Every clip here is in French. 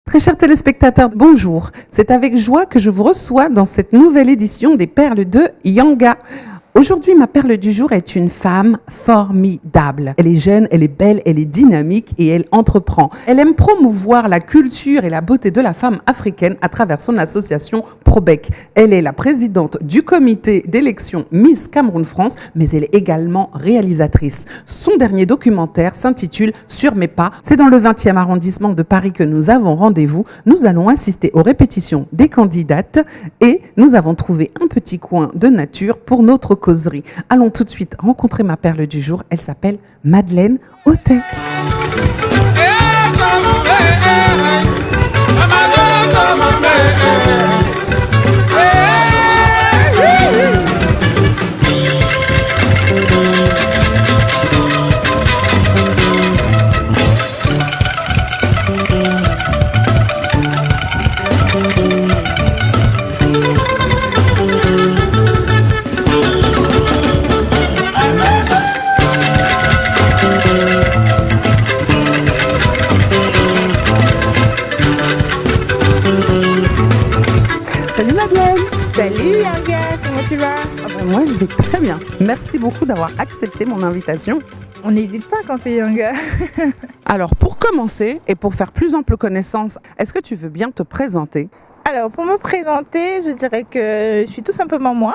Très chers téléspectateurs, bonjour. C'est avec joie que je vous reçois dans cette nouvelle édition des Perles de Yanga. Aujourd'hui, ma perle du jour est une femme formidable. Elle est jeune, elle est belle, elle est dynamique et elle entreprend. Elle aime promouvoir la culture et la beauté de la femme africaine à travers son association Probec. Elle est la présidente du comité d'élection Miss Cameroun France, mais elle est également réalisatrice. Son dernier documentaire s'intitule Sur mes pas. C'est dans le 20e arrondissement de Paris que nous avons rendez-vous. Nous allons assister aux répétitions des candidates et nous avons trouvé un petit coin de nature pour notre causerie. Allons tout de suite rencontrer ma perle du jour. Elle s'appelle Madeleine Autet. Salut Madeleine. Salut Yanga, comment tu vas? Moi je vais très bien. Merci beaucoup d'avoir accepté mon invitation. On n'hésite pas quand c'est Yanga. Alors pour commencer et pour faire plus ample connaissance, est-ce que tu veux bien te présenter? Alors pour me présenter, je dirais que je suis tout simplement moi,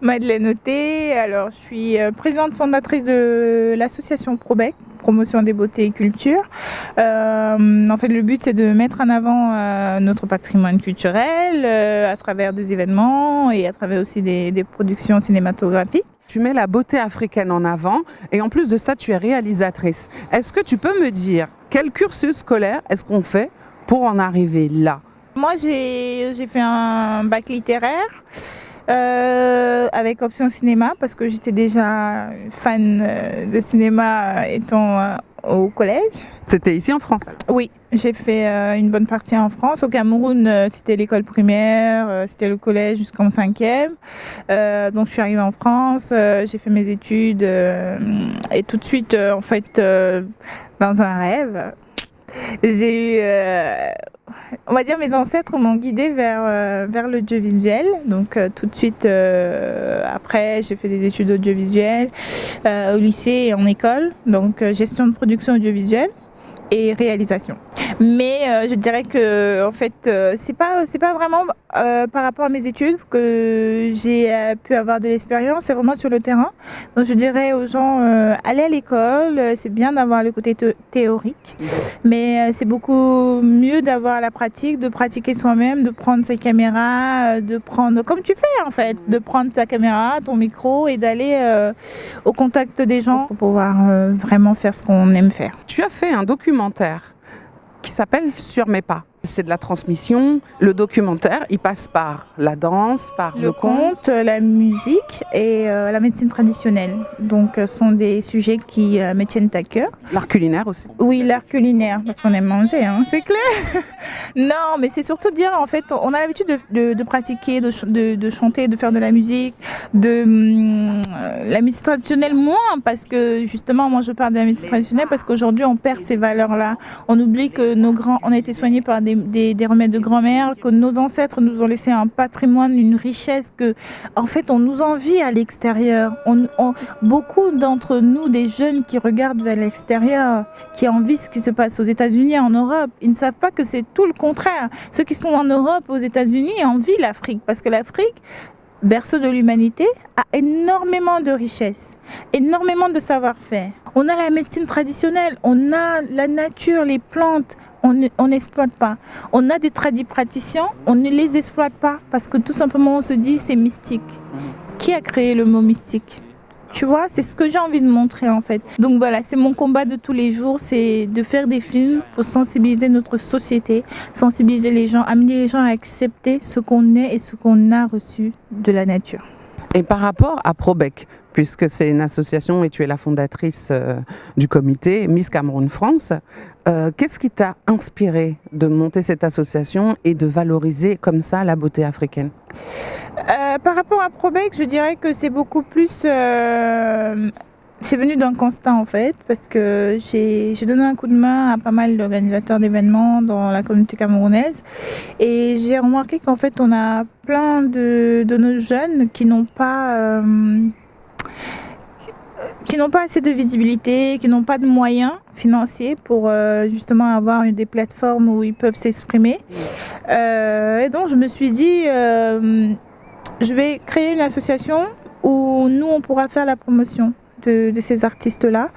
Madeleine Autet. Alors je suis présidente fondatrice de l'association Probec, promotion des beautés et culture. En fait, le but c'est de mettre en avant notre patrimoine culturel à travers des événements et à travers aussi des productions cinématographiques. Tu mets la beauté africaine en avant et en plus de ça, tu es réalisatrice. Est-ce que tu peux me dire quel cursus scolaire est-ce qu'on fait pour en arriver là? Moi, j'ai fait un bac littéraire avec option cinéma parce que j'étais déjà fan de cinéma étant au collège. C'était ici en France alors? Oui, j'ai fait une bonne partie en France. Au Cameroun, c'était l'école primaire, c'était le collège jusqu'en 5e. Donc je suis arrivée en France, j'ai fait mes études et tout de suite, en fait, dans un rêve, j'ai eu... on va dire mes ancêtres m'ont guidée vers l'audiovisuel. Donc tout de suite après, j'ai fait des études audiovisuelles au lycée et en école. Donc gestion de production audiovisuelle et réalisation. Mais je dirais que en fait c'est pas vraiment par rapport à mes études que j'ai pu avoir de l'expérience, c'est vraiment sur le terrain. Donc je dirais aux gens allez à l'école, c'est bien d'avoir le côté théorique, mais c'est beaucoup mieux d'avoir la pratique, de pratiquer soi-même, de prendre sa caméra, de prendre comme tu fais en fait, de prendre ta caméra, ton micro et d'aller au contact des gens pour pouvoir vraiment faire ce qu'on aime faire. Tu as fait un documentaire qui s'appelle Sur mes pas. C'est de la transmission. Le documentaire, il passe par la danse, par le conte, la musique et la médecine traditionnelle. Donc, ce sont des sujets qui me tiennent à cœur. L'art culinaire aussi. Oui, l'art culinaire, parce qu'on aime manger, hein, c'est clair. Non, mais c'est surtout dire, en fait, on a l'habitude de pratiquer, de chanter, de faire de la musique, la musique traditionnelle moins, parce que justement, moi je parle de la musique traditionnelle parce qu'aujourd'hui on perd ces valeurs-là. On oublie que nos grands, on a été soignés par des remèdes de grand-mère, que nos ancêtres nous ont laissé un patrimoine, une richesse que, en fait, on nous envie à l'extérieur. Beaucoup d'entre nous, des jeunes qui regardent vers l'extérieur, qui envient ce qui se passe aux États-Unis, en Europe, ils ne savent pas que c'est tout le contraire. Ceux qui sont en Europe, aux États-Unis, envient l'Afrique, parce que l'Afrique, berceau de l'humanité, a énormément de richesses, énormément de savoir-faire. On a la médecine traditionnelle, on a la nature, les plantes. On n'exploite pas. On a des praticiens, on ne les exploite pas parce que tout simplement on se dit c'est mystique. Qui a créé le mot mystique? Tu vois, c'est ce que j'ai envie de montrer en fait. Donc voilà, c'est mon combat de tous les jours, c'est de faire des films pour sensibiliser notre société, sensibiliser les gens, amener les gens à accepter ce qu'on est et ce qu'on a reçu de la nature. Et par rapport à Probec, puisque c'est une association et tu es la fondatrice du comité Miss Cameroun France, qu'est-ce qui t'a inspiré de monter cette association et de valoriser comme ça la beauté africaine? Par rapport à Probec, je dirais que c'est beaucoup plus c'est venu d'un constat en fait, parce que j'ai donné un coup de main à pas mal d'organisateurs d'événements dans la communauté camerounaise et j'ai remarqué qu'en fait on a plein de nos jeunes qui n'ont pas assez de visibilité, qui n'ont pas de moyens financiers pour justement avoir des plateformes où ils peuvent s'exprimer. Et donc je me suis dit, je vais créer une association où nous on pourra faire la promotion de ces artistes-là.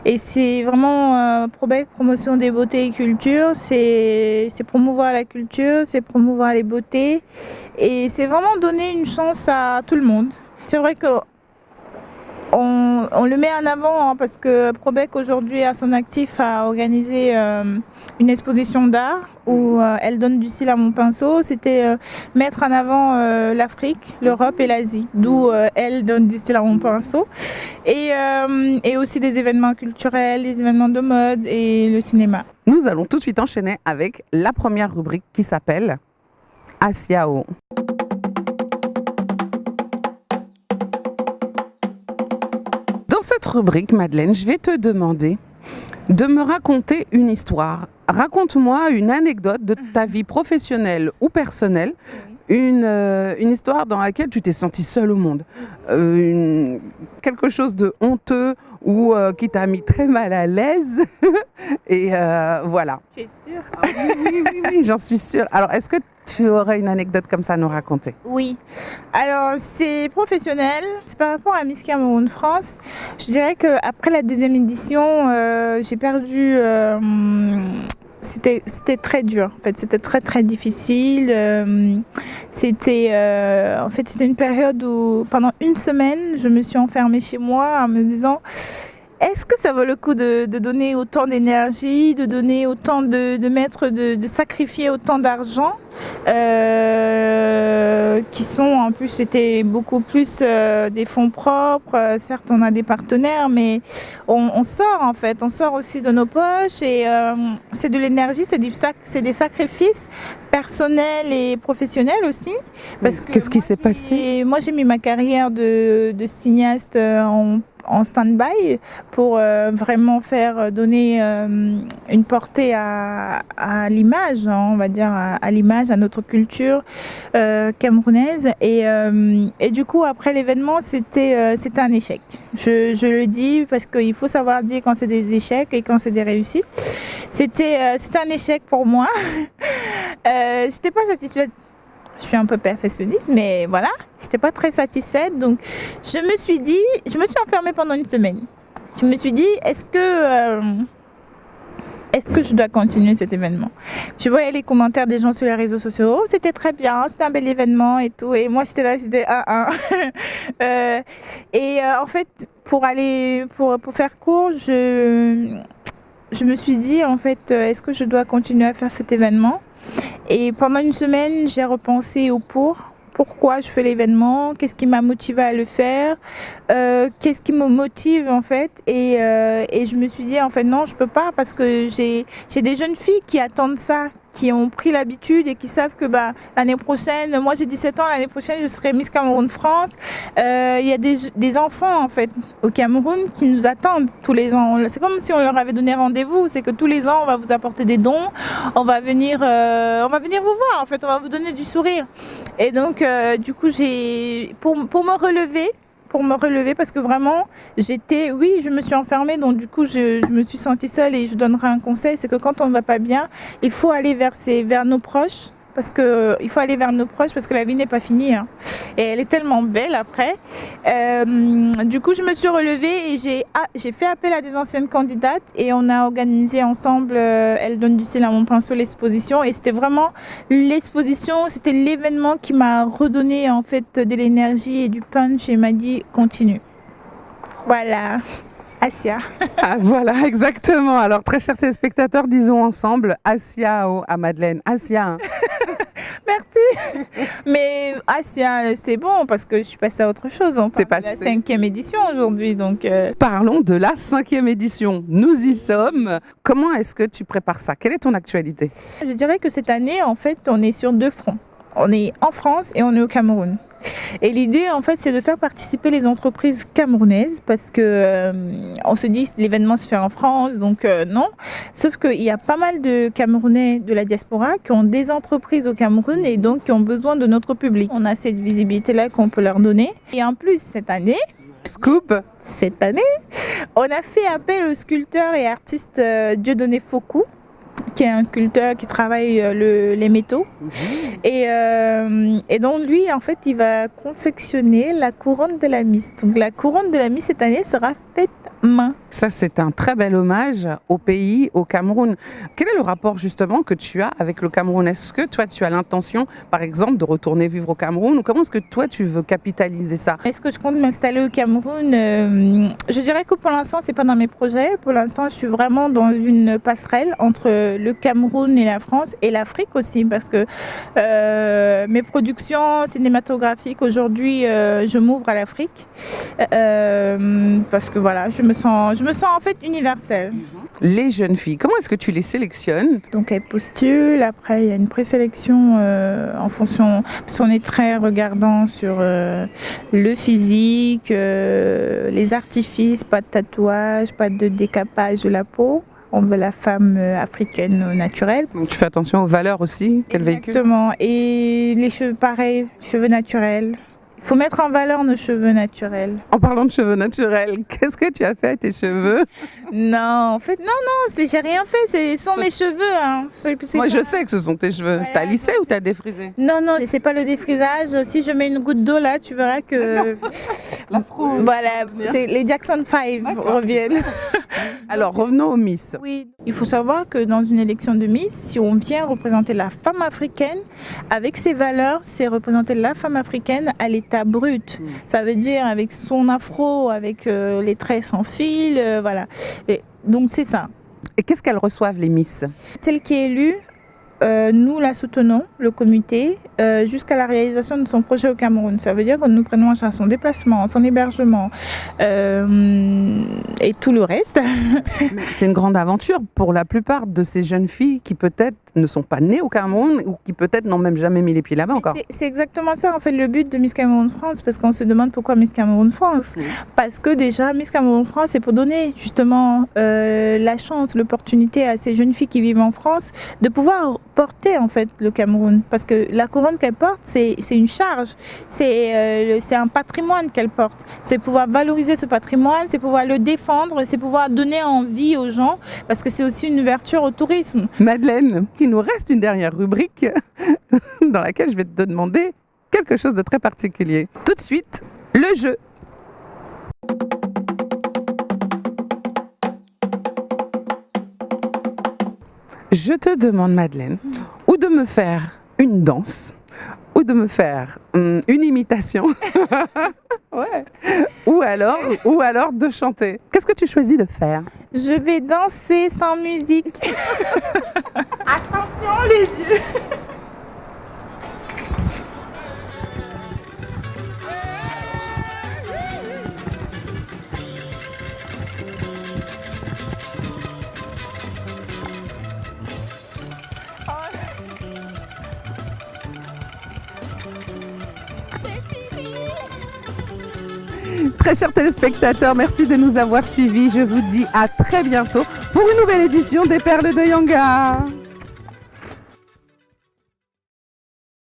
Et c'est vraiment Probec, promotion des beautés et cultures, c'est promouvoir la culture, c'est promouvoir les beautés et c'est vraiment donner une chance à tout le monde. C'est vrai que on le met en avant hein, parce que Probec aujourd'hui à son actif a organisé une exposition d'art où elle donne du style à mon pinceau. C'était mettre en avant l'Afrique, l'Europe et l'Asie, d'où elle donne du style à mon pinceau. Et aussi des événements culturels, des événements de mode et le cinéma. Nous allons tout de suite enchaîner avec la première rubrique qui s'appelle Asiao. Dans cette rubrique, Madeleine, je vais te demander de me raconter une histoire. Raconte-moi une anecdote de ta vie professionnelle ou personnelle, une histoire dans laquelle tu t'es sentie seule au monde, quelque chose de honteux ou qui t'a mis très mal à l'aise. Et voilà. Tu es sûre ? Oui, j'en suis sûre. Alors, est-ce que tu aurais une anecdote comme ça à nous raconter? Oui. Alors, c'est professionnel. C'est par rapport à Miss Cameroun France. Je dirais qu'après la deuxième édition, j'ai perdu... C'était très dur. En fait, c'était très, très difficile. C'était une période où, pendant une semaine, je me suis enfermée chez moi en me disant... Est-ce que ça vaut le coup de donner autant d'énergie, de donner autant de sacrifier autant d'argent qui sont en plus c'était beaucoup plus des fonds propres. Certes, on a des partenaires, mais on sort en fait, on sort aussi de nos poches et c'est de l'énergie, c'est des sacrifices personnels et professionnels aussi. Parce que qu'est-ce qui s'est passé? Moi, j'ai mis ma carrière de cinéaste en stand-by pour vraiment faire donner une portée à l'image, hein, on va dire à l'image, à notre culture camerounaise et du coup après l'événement c'était un échec. Je le dis parce qu'il faut savoir dire quand c'est des échecs et quand c'est des réussites. C'était un échec pour moi. J'étais pas satisfaite. Je suis un peu perfectionniste, mais voilà, j'étais pas très satisfaite. Donc, je me suis enfermée pendant une semaine. Je me suis dit, est-ce que je dois continuer cet événement? Je voyais les commentaires des gens sur les réseaux sociaux. Oh, c'était très bien, c'était un bel événement et tout. Et moi, j'étais là, c'était en fait, pour faire court, je me suis dit, en fait, est-ce que je dois continuer à faire cet événement? Et pendant une semaine, j'ai repensé au pourquoi je fais l'événement, qu'est-ce qui m'a motivé à le faire, qu'est-ce qui me motive en fait. Et je me suis dit en fait non, je peux pas parce que j'ai des jeunes filles qui attendent ça, qui ont pris l'habitude et qui savent que l'année prochaine, moi j'ai 17 ans, l'année prochaine je serai Miss Cameroun France. Il y a des enfants en fait au Cameroun qui nous attendent tous les ans. C'est comme si on leur avait donné rendez-vous, c'est que tous les ans on va vous apporter des dons, on va venir vous voir en fait, on va vous donner du sourire. Et donc du coup pour me relever parce que vraiment je me suis enfermée, donc du coup je me suis sentie seule. Et je donnerai un conseil, c'est que quand on ne va pas bien, il faut aller vers nos proches parce que la vie n'est pas finie hein. Et elle est tellement belle après. Du coup je me suis relevée et j'ai fait appel à des anciennes candidates et on a organisé ensemble Elle donne du style à mon pinceau, l'exposition. Et c'était vraiment l'exposition, c'était l'événement qui m'a redonné en fait de l'énergie et du punch et m'a dit continue. Voilà. Asia. Ah, voilà, exactement. Alors, très chers téléspectateurs, disons ensemble Asiao à Madeleine. Asia. Merci. Mais Asia, c'est bon parce que je suis passée à autre chose. On parle de la 5e édition aujourd'hui. Donc Parlons de la 5e édition. Nous y sommes. Comment est-ce que tu prépares ça? Quelle est ton actualité? Je dirais que cette année, en fait, on est sur deux fronts. On est en France et on est au Cameroun. Et l'idée, en fait, c'est de faire participer les entreprises camerounaises parce que on se dit l'événement se fait en France, donc non. Sauf qu'il y a pas mal de Camerounais de la diaspora qui ont des entreprises au Cameroun et donc qui ont besoin de notre public. On a cette visibilité-là qu'on peut leur donner. Et en plus, cette année, on a fait appel au sculpteur et artiste Dieudonné Fokou, qui est un sculpteur qui travaille les métaux. Et donc lui, en fait, il va confectionner la couronne de la Miss. Donc la couronne de la Miss cette année sera faite main. Ça, c'est un très bel hommage au pays, au Cameroun. Quel est le rapport justement que tu as avec le Cameroun? Est-ce que toi, tu as l'intention, par exemple, de retourner vivre au Cameroun, ou comment est-ce que toi, tu veux capitaliser ça? Est-ce que je compte m'installer au Cameroun? Je dirais que pour l'instant, c'est pas dans mes projets. Pour l'instant, je suis vraiment dans une passerelle entre le Cameroun et la France et l'Afrique aussi, parce que mes productions cinématographiques aujourd'hui, je m'ouvre à l'Afrique parce que voilà, je me sens en fait universelle. Les jeunes filles, comment est-ce que tu les sélectionnes? Donc elles postulent, après il y a une présélection en fonction, parce qu'on est très regardant sur le physique, les artifices, pas de tatouage, pas de décapage de la peau. On veut la femme africaine naturelle. Donc tu fais attention aux valeurs aussi qu'elle véhicule? Exactement. Et les cheveux, pareil, cheveux naturels. Il faut mettre en valeur nos cheveux naturels. En parlant de cheveux naturels, qu'est-ce que tu as fait à tes cheveux? Non, en fait, non, j'ai rien fait. Ce sont mes cheveux. Hein. Moi, je sais que ce sont tes cheveux. Ouais, t'as lissé ou t'as défrisé? Non, c'est pas le défrisage. Si je mets une goutte d'eau là, tu verras que... La France. Voilà, les Jackson 5 reviennent. Alors, revenons aux Miss. Oui, il faut savoir que dans une élection de Miss, si on vient représenter la femme africaine, avec ses valeurs, c'est représenter la femme africaine à l'état brut. Ça veut dire avec son afro, avec les traits sans fil, voilà. Et donc c'est ça. Et qu'est-ce qu'elles reçoivent, les Miss? Celle qui est élue, nous la soutenons, le comité, jusqu'à la réalisation de son projet au Cameroun. Ça veut dire que nous prenons en charge son déplacement, son hébergement et tout le reste. C'est une grande aventure pour la plupart de ces jeunes filles qui peut-être ne sont pas nées au Cameroun ou qui peut-être n'ont même jamais mis les pieds là-bas encore. C'est exactement ça en fait le but de Miss Cameroun France, parce qu'on se demande pourquoi Miss Cameroun France. Parce que déjà Miss Cameroun France, c'est pour donner justement la chance, l'opportunité à ces jeunes filles qui vivent en France de pouvoir porter en fait le Cameroun, parce que la couronne qu'elle porte, c'est une charge, c'est un patrimoine qu'elle porte. C'est pouvoir valoriser ce patrimoine, c'est pouvoir le défendre, c'est pouvoir donner envie aux gens, parce que c'est aussi une ouverture au tourisme. Madeleine, il nous reste une dernière rubrique dans laquelle je vais te demander quelque chose de très particulier. Tout de suite, le jeu. Je te demande, Madeleine, ou de me faire une danse, ou de me faire une imitation, ouais. ou alors de chanter. Qu'est-ce que tu choisis de faire? Je vais danser sans musique. Attention les yeux. Très chers téléspectateurs, merci de nous avoir suivis. Je vous dis à très bientôt pour une nouvelle édition des Perles de Yanga.